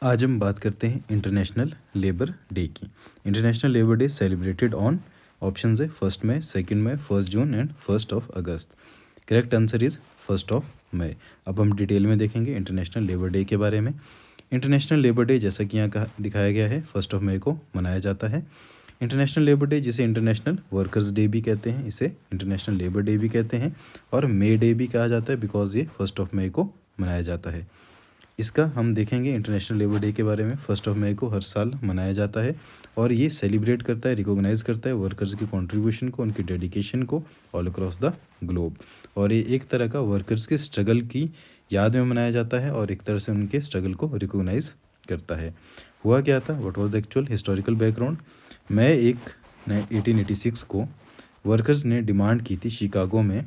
आज हम बात करते हैं इंटरनेशनल लेबर डे की। International labour day celebrated on option है 1 मई, 2 मई, 1 जून एंड 1 अगस्त। करेक्ट आंसर इज 1 मई। अब हम डिटेल में देखेंगे इंटरनेशनल लेबर डे के बारे में। इंटरनेशनल लेबर डे जैसा कि यहाँ दिखाया गया है 1 मई को मनाया जाता है। इंटरनेशनल लेबर डे जिसे इंटरनेशनल वर्कर्स डे भी कहते हैं, इसे इंटरनेशनल लेबर डे भी कहते हैं और मे डे भी कहा जाता है बिकॉज ये 1 मई को मनाया जाता है। इसका हम देखेंगे इंटरनेशनल लेबर डे के बारे में। 1 मई को हर साल मनाया जाता है और ये सेलिब्रेट करता है, रिकॉग्नाइज करता है वर्कर्स की कंट्रीब्यूशन को, उनकी डेडिकेशन को ऑल अक्रॉस द ग्लोब। और ये एक तरह का वर्कर्स के स्ट्रगल की याद में मनाया जाता है और एक तरह से उनके स्ट्रगल को रिकॉग्नाइज करता है। हुआ क्या था, what was the actual historical background. मई 1886 को वर्कर्स ने डिमांड की थी शिकागो में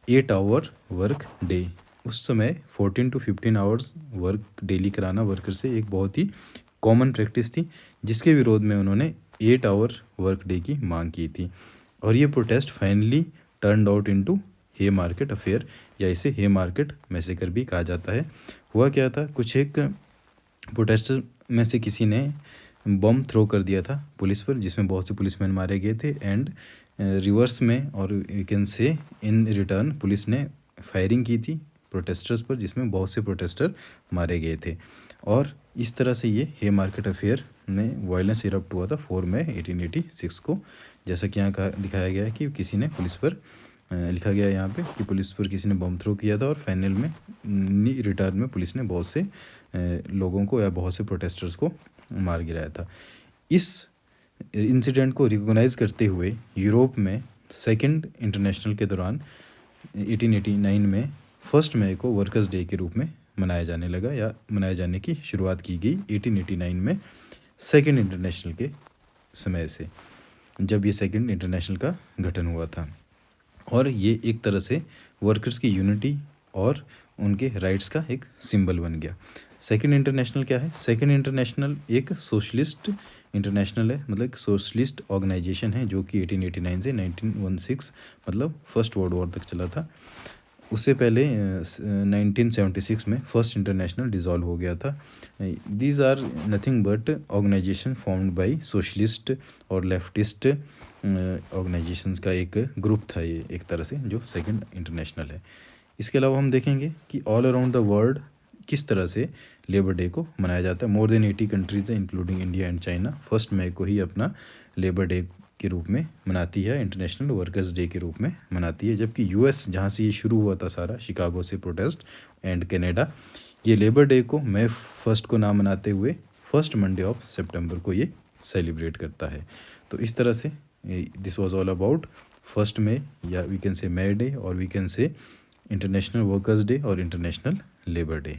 8 आवर वर्क डे। उस समय 14 to 15 आवर्स वर्क डेली कराना वर्कर से एक बहुत ही कॉमन प्रैक्टिस थी, जिसके विरोध में उन्होंने 8 आवर वर्क डे की मांग की थी। और ये protest finally turned out into Haymarket affair, या इसे हे मार्केट मैसेकर भी कहा जाता है। हुआ क्या था, कुछ एक प्रोटेस्टर में से किसी ने बम थ्रो कर दिया था पुलिस पर, जिसमें बहुत से पुलिसमैन मारे गए थे एंड रिवर्स में और you can say in return police ने फायरिंग की थी प्रोटेस्टर्स पर, जिसमें बहुत से प्रोटेस्टर मारे गए थे। और इस तरह से ये हे मार्केट अफेयर में वायलेंस इरप्ट हुआ था 4 मई 1886 को। जैसा कि यहाँ का दिखाया गया है कि किसी ने पुलिस पर लिखा गया है यहाँ पे कि पुलिस पर किसी ने बम थ्रो किया था और फाइनल में रिटर्न में पुलिस ने बहुत से लोगों को या बहुत से प्रोटेस्टर्स को मार गिराया था। इस इंसिडेंट को रिकॉग्नाइज करते हुए यूरोप में सेकेंड इंटरनेशनल के दौरान 1889 में 1 मई को वर्कर्स डे के रूप में मनाया जाने लगा, या मनाए जाने की शुरुआत की गई 1889 में सेकेंड इंटरनेशनल के समय से, जब ये सेकेंड इंटरनेशनल का गठन हुआ था। और ये एक तरह से वर्कर्स की यूनिटी और उनके राइट्स का एक सिंबल बन गया। सेकेंड इंटरनेशनल क्या है, सेकेंड इंटरनेशनल एक सोशलिस्ट इंटरनेशनल है, मतलब एक सोशलिस्ट ऑर्गेनाइजेशन है जो कि 1889 से 1916 मतलब फर्स्ट वर्ल्ड वॉर तक चला था। उससे पहले 1976 में फर्स्ट इंटरनेशनल डिज़ोल्व हो गया था। These are nothing but organisation formed by socialist और लेफ्टिस्ट ऑर्गेनाइजेशंस का एक ग्रुप था ये एक तरह से, जो सेकंड इंटरनेशनल है। इसके अलावा हम देखेंगे कि ऑल अराउंड द वर्ल्ड किस तरह से लेबर डे को मनाया जाता है। मोर देन 80 कंट्रीज़ है इंक्लूडिंग इंडिया एंड चाइना 1 मई को ही अपना लेबर डे के रूप में मनाती है, इंटरनेशनल वर्कर्स डे के रूप में मनाती है। जबकि यूएस जहाँ से ये शुरू हुआ था सारा, शिकागो से प्रोटेस्ट एंड कनाडा, ये लेबर डे को मई 1 को ना मनाते हुए 1st मंडे ऑफ सितंबर को ये सेलिब्रेट करता है। तो इस तरह से दिस वाज ऑल अबाउट 1 मई, या we can say May Day और we can say international workers day और इंटरनेशनल लेबर डे।